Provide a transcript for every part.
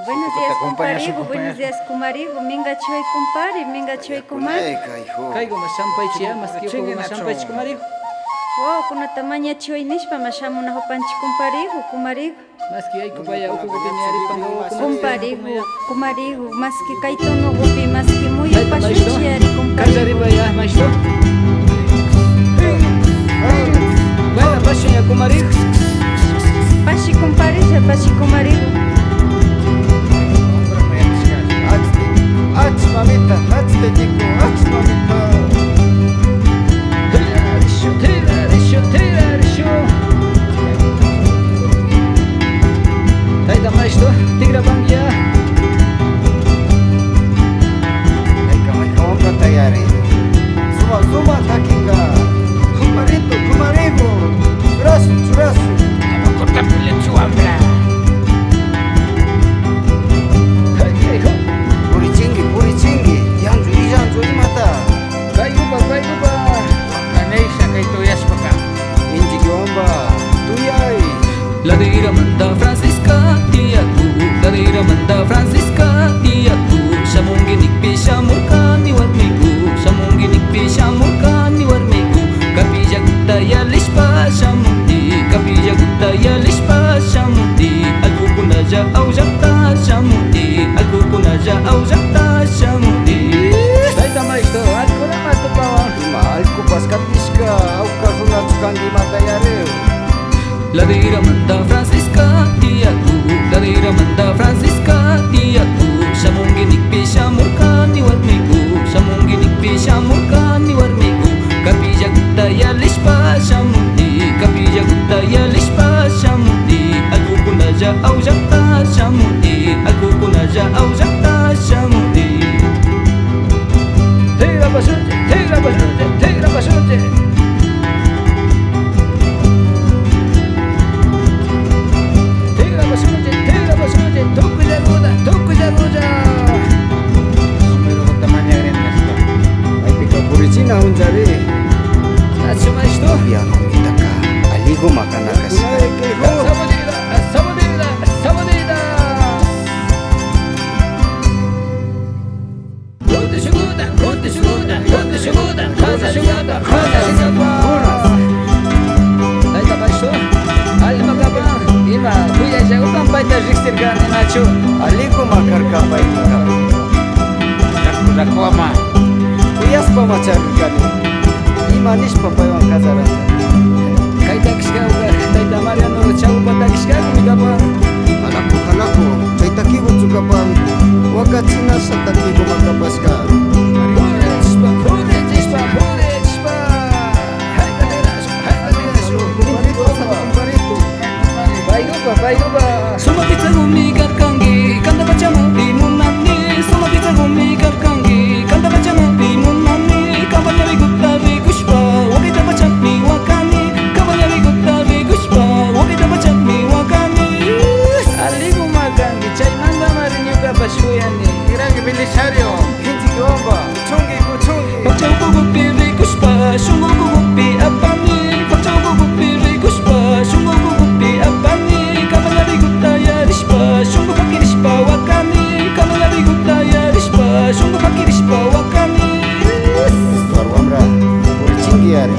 Buenos días, comparigo. Buenos días, comarigo. Minga choy, compari. Minga choy, comari. Caigo más champaichia, más que como más champaich comarigo. Oh, con la tamaña choy nishpa, más chamo una hopanchi comparigo, comarigo. Más que hay copaya, ojo que tenía aripango. Comparigo, comarigo. Más que caitono gopi, más que muy pachuchiari, comparigo. Callariba ya, maestro. Bueno, pacho ya comarigo. Pachi comparija, pachi comarigo. Ach mamita, ach te digo, ach mamita. Taida maestro, tigra bangia. Eka mai compra tayari. Suma suma takinga. Kumarito, kumarigo. Churasu, churasu. Ama corta pule chuambla. Purichingi, yanju imata. Kaiguba. Kaneisha kaito yaspaka. Inji giomba, tuyai. La dira manda Francisca tiaku, la dira manda Francisca tiaku. Shamungi nikpi shamurkani warmiku, shamungi nikpi shamurkani warmiku. Kapija gutta ya lishpa shamuti, kapija gutta ya lishpa shamuti. Alku kunaja aujakta shamuti, alku kunaja aujakta shamuti. Taida maestro, algo la mato pawa. Ima alku paskatishka, auka runa chukangi mata yareu. La dira manda Francisca tiaku, la dira manda Francisca tiaku. Shamungi nikpi shamurkani warmiku, shamungi nikpi shamurkani warmiku. Kapija gutta ya lishpa shamuti, kapija gutta ya lishpa shamuti. Alku kunaja aujakta shamuti, alku kunaja aujakta shamuti. Tigra basunte. Tigra basunte, toco ya ruda. Número de tamaño grande está. Ai pika purichina hunjari. Nacho maestro. Ya mamita ka, aligo makanaka shika. Sabonera. Conte shuguda, casa shugada. Taida maestro, alma kapan, ima, kuya jagupan paita riksirgan nacho. Aligo makarka paika. Rakuama. Uyaspa macharikani. Ima nishpa paiwan kazaranta. Kaita kishka, taida Mariano, chagupa kishka, mikapa. Halaku, chaitakigu chukapan. Wakachina satakigu makapaska. Suma pizza gumi karkangi, kanda bacamu limunani. Suma pizza gumi karkangi, kanda bacamu limunani. Kabanya vigutta vigushpa, wakita bacami wakani. Kabanya vigutta vigushpa, wakita bacami wakani. Aligo magangi, chay manda marinyuka bashuyani. Iragi bilisario. Hinji giomba, kuchungi. Fakchau gugupi vigushpa, shungu gugupi apani. Fakchau gugupi vigushpa, shungu gugupi apani. Kabanya vigutta yarishpa, shungu fakirishpa wakani. Kabanya vigutta yarishpa, shungu fakirishpa wakani. Tuar wamra, purichingi yari.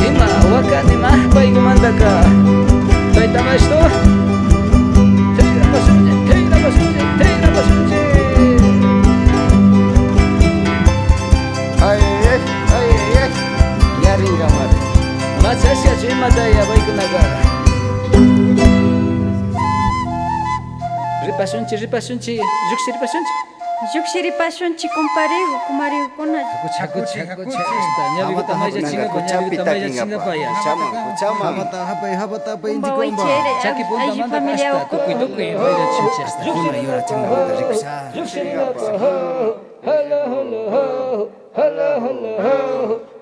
Ima, wakani mah, paigo mandaka. Taida maestro. Tigra basunte. Ay, yaringa mare. Machasya chimata ya baikunaga. Ripasunchi, Yukshiri pashunchi comparigo, comarigo kona. Chaco, ñavigo maya chinga paya. Kuchama. Kumba wichere, Chaki punta ay manda familia hasta tukui, vaya chinchesta. Kuna yura changa wata riksa. Hello.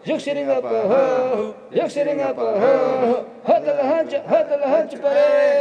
Yuk siring apa ho, yuk siring apa ho, hatala hanca pare.